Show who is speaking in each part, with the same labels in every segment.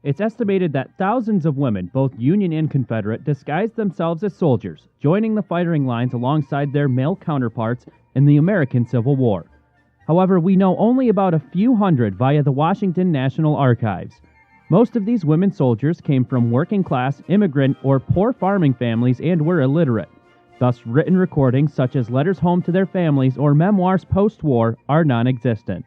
Speaker 1: It's estimated that thousands of women, both Union and Confederate, disguised themselves as soldiers, joining the firing lines alongside their male counterparts in the American Civil War. However, we know only about a few hundred via the Washington National Archives. Most of these women soldiers came from working-class, immigrant, or poor farming families and were illiterate. Thus, written recordings such as letters home to their families or memoirs post-war are non-existent.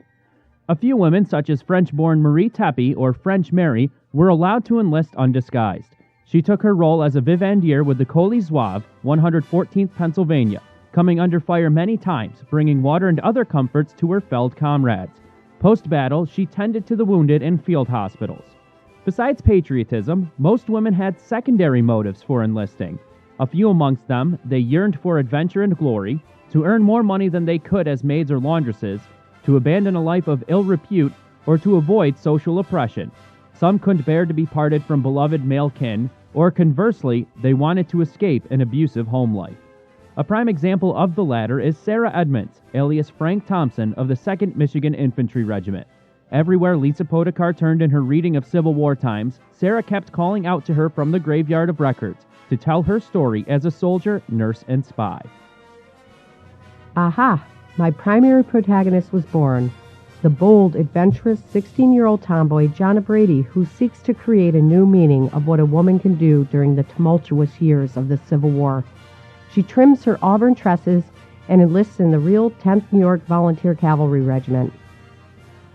Speaker 1: A few women, such as French-born Marie Tepe or French Mary, were allowed to enlist undisguised. She took her role as a vivandier with the Colis Zouave, 114th Pennsylvania, coming under fire many times, bringing water and other comforts to her felled comrades. Post-battle, she tended to the wounded in field hospitals. Besides patriotism, most women had secondary motives for enlisting. A few amongst them, they yearned for adventure and glory, to earn more money than they could as maids or laundresses, to abandon a life of ill repute, or to avoid social oppression. Some couldn't bear to be parted from beloved male kin, or conversely, they wanted to escape an abusive home life. A prime example of the latter is Sarah Edmonds, alias Frank Thompson of the 2nd Michigan Infantry Regiment. Everywhere Lisa Potocar turned in her reading of Civil War times, Sarah kept calling out to her from the graveyard of records to tell her story as a soldier, nurse, and spy.
Speaker 2: Aha! My primary protagonist was born. The bold, adventurous 16-year-old tomboy Jana Brady, who seeks to create a new meaning of what a woman can do during the tumultuous years of the Civil War. She trims her auburn tresses and enlists in the real 10th New York Volunteer Cavalry Regiment.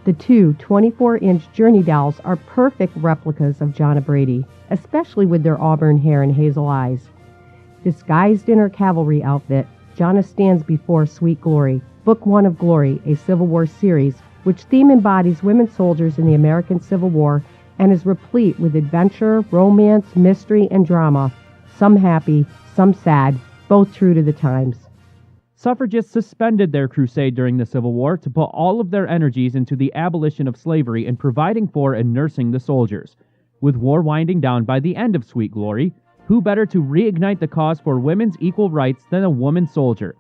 Speaker 2: The two 24-inch Journey dolls are perfect replicas of Jana Brady, especially with their auburn hair and hazel eyes. Disguised in her cavalry outfit, Jana stands before Sweet Glory, Book 1 of Glory, a Civil War series, which theme embodies women soldiers in the American Civil War and is replete with adventure, romance, mystery, and drama, some happy, some sad, both true to the times.
Speaker 1: Suffragists suspended their crusade during the Civil War to put all of their energies into the abolition of slavery and providing for and nursing the soldiers. With war winding down by the end of Sweet Glory, who better to reignite the cause for women's equal rights than a woman soldier?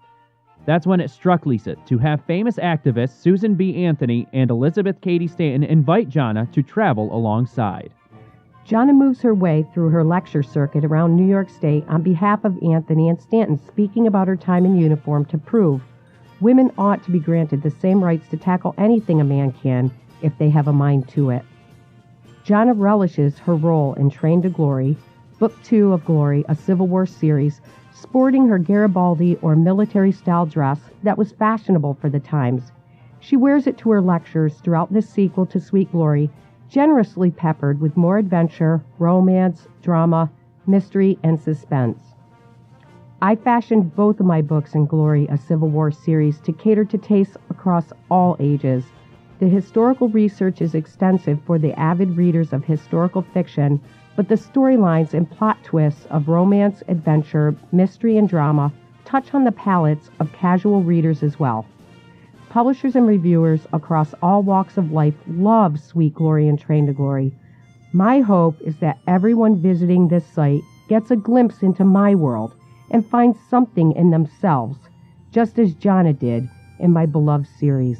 Speaker 1: That's when it struck Lisa to have famous activists Susan B. Anthony and Elizabeth Cady Stanton invite Jana to travel alongside.
Speaker 2: Jana moves her way through her lecture circuit around New York State on behalf of Anthony and Stanton, speaking about her time in uniform to prove women ought to be granted the same rights to tackle anything a man can if they have a mind to it. Jana relishes her role in Train to Glory, Book 2 of Glory, a Civil War series, sporting her Garibaldi or military-style dress that was fashionable for the times. She wears it to her lectures throughout this sequel to Sweet Glory, generously peppered with more adventure, romance, drama, mystery, and suspense. I fashioned both of my books in Glory, a Civil War series, to cater to tastes across all ages. The historical research is extensive for the avid readers of historical fiction, but the storylines and plot twists of romance, adventure, mystery, and drama touch on the palates of casual readers as well. Publishers and reviewers across all walks of life love Sweet Glory and Train to Glory. My hope is that everyone visiting this site gets a glimpse into my world and finds something in themselves, just as Jana did in my beloved series.